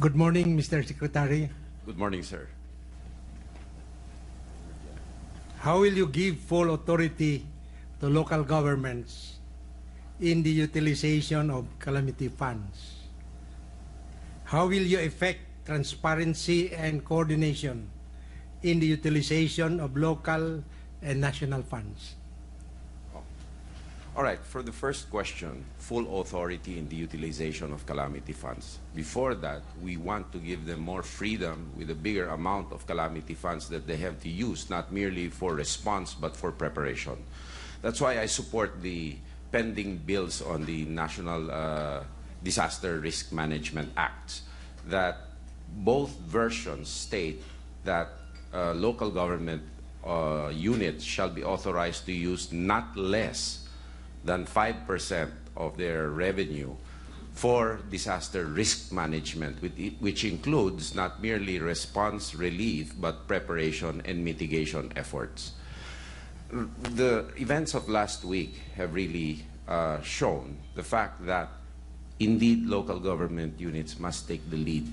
Good morning, Mr. Secretary. Good morning, sir. How will you give full authority to local governments in the utilization of calamity funds? How will you effect transparency and coordination in the utilization of local and national funds? All right, for the first question, full authority in the utilization of calamity funds. Before that, we want to give them more freedom with a bigger amount of calamity funds that they have to use, not merely for response, but for preparation. That's why I support the pending bills on the National Disaster Risk Management Act, that both versions state that local government units shall be authorized to use not less than 5% of their revenue for disaster risk management, which includes not merely response relief, but preparation and mitigation efforts. The events of last week have really shown the fact that indeed local government units must take the lead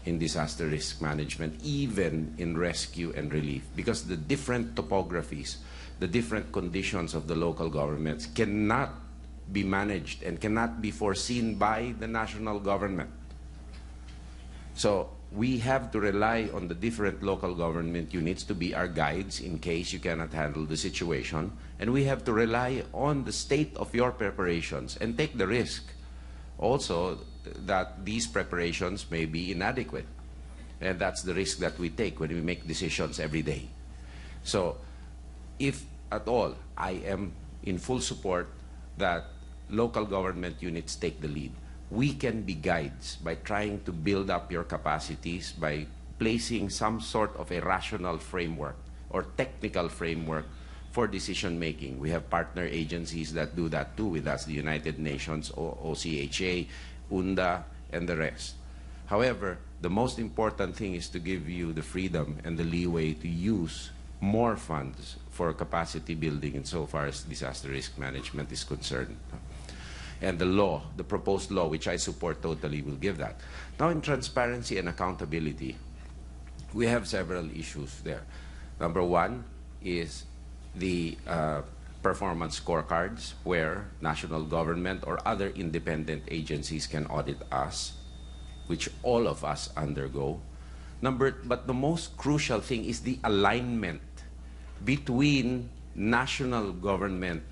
in disaster risk management, even in rescue and relief, because the different topographies, the different conditions of the local governments cannot be managed and cannot be foreseen by the national government. So we have to rely on the different local government units to be our guides in case you cannot handle the situation. And we have to rely on the state of your preparations and take the risk also that these preparations may be inadequate. And that's the risk that we take when we make decisions every day. So if at all, I am in full support that local government units take the lead. We can be guides by trying to build up your capacities by placing some sort of a rational framework or technical framework for decision making. We have partner agencies that do that too with us, the United Nations, OCHA, UNDA, and the rest. However, the most important thing is to give you the freedom and the leeway to use more funds for capacity building insofar as disaster risk management is concerned. And the law, the proposed law, which I support totally, will give that. Now, in transparency and accountability, we have several issues there. Number one is the performance scorecards, where national government or other independent agencies can audit us, which all of us undergo. But the most crucial thing is the alignment between national government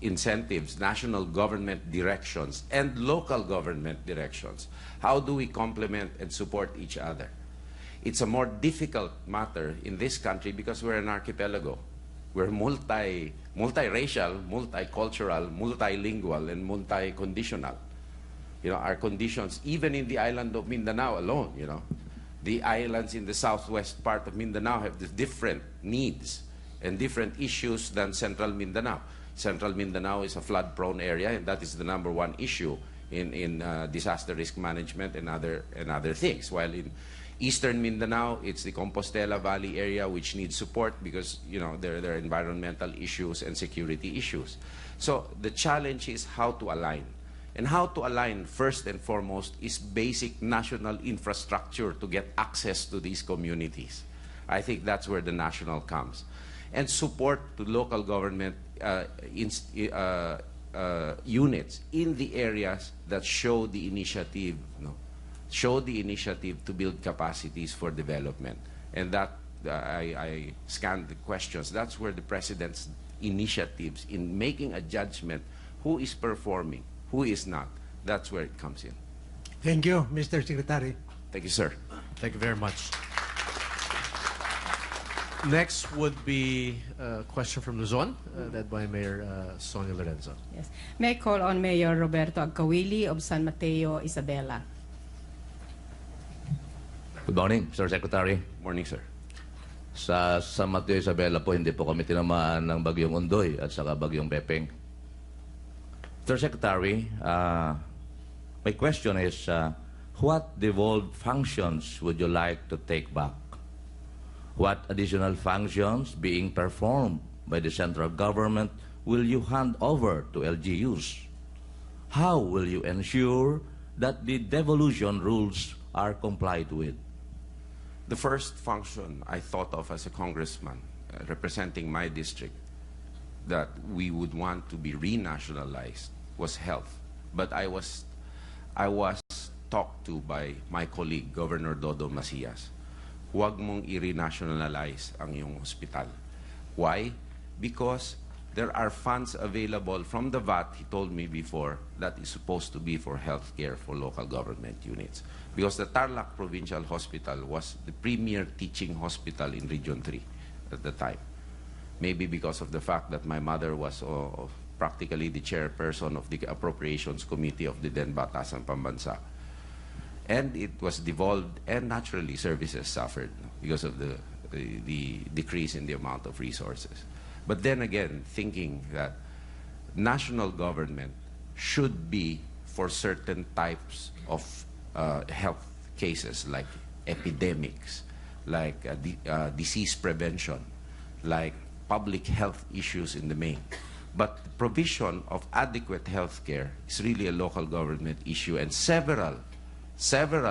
incentives, national government directions, and local government directions. How do we complement and support each other? It's a more difficult matter in this country because we're an archipelago. We're multiracial, multicultural, multilingual, and multi-conditional. You know, our conditions, even in the island of Mindanao alone, you know, the islands in the southwest part of Mindanao have different needs and different issues than central Mindanao. Central Mindanao is a flood-prone area, and that is the #1 issue in disaster risk management and other things. While in eastern Mindanao, it's the Compostela Valley area which needs support because, you know, there are environmental issues and security issues. So the challenge is how to align. And how to align, first and foremost, is basic national infrastructure to get access to these communities. I think that's where the national comes. And support to local government units in the areas that show the initiative, show the initiative to build capacities for development. And that, I scanned the questions, that's where the President's initiatives in making a judgment who is performing, who is not, that's where it comes in. Thank you, Mr. Secretary. Thank you, sir. Thank you very much. Next would be a question from Luzon, led by Mayor Sonia Lorenzo. Yes. May I call on Mayor Roberto Agcawili of San Mateo, Isabela. Good morning, Mr. Secretary. Morning, sir. Sa San Mateo, Isabela po, hindi po kami tinamaan ng Bagyong Undoy at saka Bagyong Pepeng. Mr. Secretary, my question is, what devolved functions would you like to take back? What additional functions being performed by the central government will you hand over to LGUs? How will you ensure that the devolution rules are complied with? The first function I thought of as a congressman representing my district that we would want to be renationalized was health. But I was talked to by my colleague, Governor Dodo Macias. Huwag mong i-renationalize ang iyong hospital. Why? Because there are funds available from the VAT, he told me before, that is supposed to be for healthcare for local government units. Because the Tarlac Provincial Hospital was the premier teaching hospital in Region 3 at the time. Maybe because of the fact that my mother was practically the chairperson of the Appropriations Committee of the then Batasan Pambansa. And it was devolved, and naturally services suffered because of the decrease in the amount of resources. But then again, thinking that national government should be for certain types of health cases like epidemics, like disease prevention, like public health issues in the main. But the provision of adequate health care is really a local government issue, and several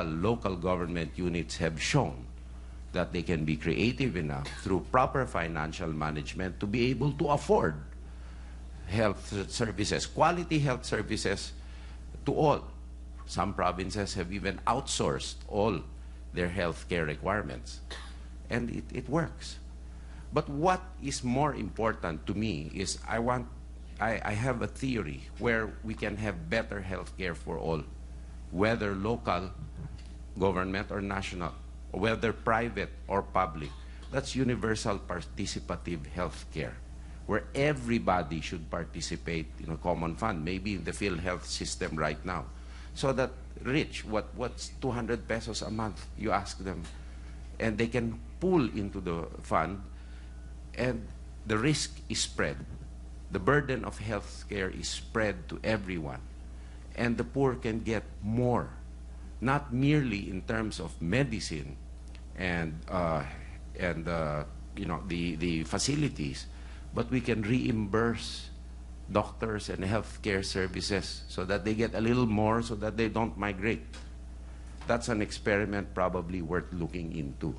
local government units have shown that they can be creative enough through proper financial management to be able to afford health services, quality health services to all. Some provinces have even outsourced all their health care requirements, and it works. But what is more important to me is I have a theory where we can have better health care for all, whether local government or national, or whether private or public. That's universal participative health care, where everybody should participate in a common fund, maybe in the PhilHealth system right now. So that rich, what's 200 pesos a month, you ask them, and they can pool into the fund, and the risk is spread. The burden of health care is spread to everyone, and the poor can get more, not merely in terms of medicine and the facilities, but we can reimburse doctors and healthcare services so that they get a little more, so that they don't migrate. That's an experiment probably worth looking into.